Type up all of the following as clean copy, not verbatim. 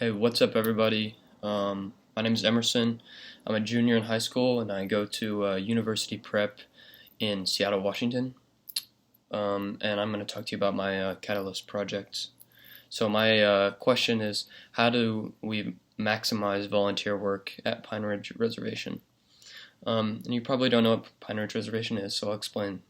Hey, what's up, everybody? My name is Emerson. I'm a junior in high school, and I go to University Prep in Seattle, Washington. And I'm going to talk to you about my Catalyst projects. So my question is, how do we maximize volunteer work at Pine Ridge Reservation? And you probably don't know what Pine Ridge Reservation is, so I'll explain.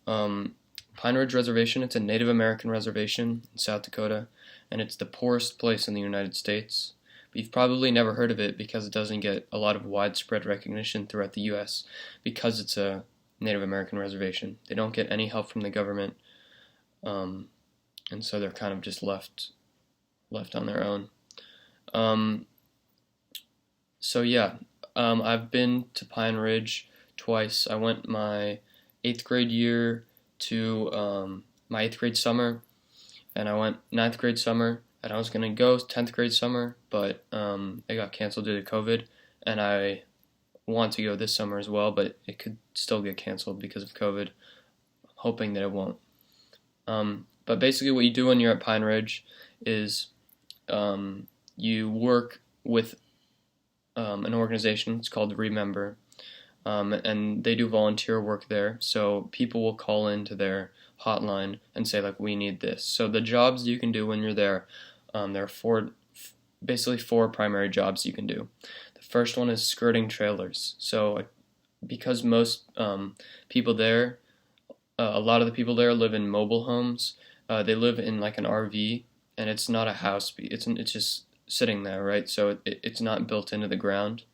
Um, Pine Ridge Reservation, it's a Native American reservation in South Dakota, and it's the poorest place in the United States. But you've probably never heard of it because it doesn't get a lot of widespread recognition throughout the U.S. because it's a Native American reservation. They don't get any help from the government, and so they're kind of just left on their own. Um, so yeah, I've been to Pine Ridge twice. I went my eighth grade year to my eighth grade summer, and I went ninth grade summer, and I was gonna go 10th grade summer, but it got canceled due to COVID, and I want to go this summer as well, but it could still get canceled because of COVID. Hoping that it won't. But basically, what you do when you're at Pine Ridge is you work with an organization. It's called Remember, and they do volunteer work there. So people will call into their hotline and say, like, we need this. So the jobs you can do when you're there, there are basically four primary jobs you can do. The first one is skirting trailers. So because most people there, a lot of the people there live in mobile homes. They live in like an RV, and it's not a house. It's just sitting there, right? So it's not built into the ground.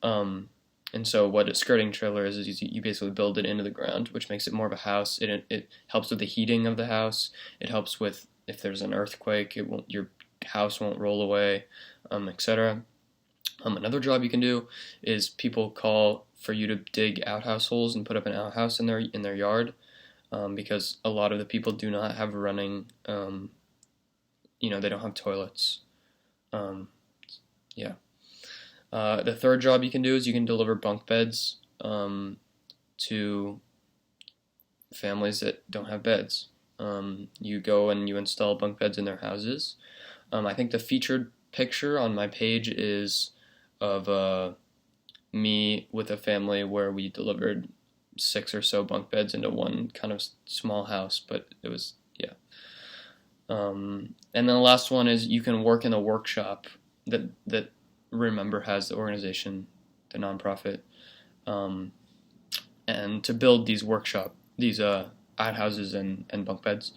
And so what a skirting trailer is you basically build it into the ground, which makes it more of a house. It helps with the heating of the house. It helps with if there's an earthquake, your house won't roll away, etc. Another job you can do is people call for you to dig outhouse holes and put up an outhouse in their yard, because a lot of the people do not have running, they don't have toilets. Yeah. The third job you can do is you can deliver bunk beds to families that don't have beds. You go and you install bunk beds in their houses. I think the featured picture on my page is of me with a family where we delivered 6 or so bunk beds into one kind of small house, but it was, yeah. And then the last one is you can work in a workshop that Remember has, the organization, the nonprofit, and to build these outhouses and bunk beds.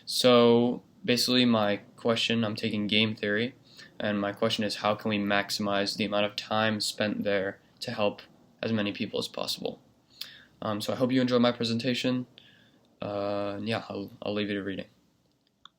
So basically I'm taking game theory, and my question is, how can we maximize the amount of time spent there to help as many people as possible? So I hope you enjoyed my presentation. Yeah, I'll leave you to reading.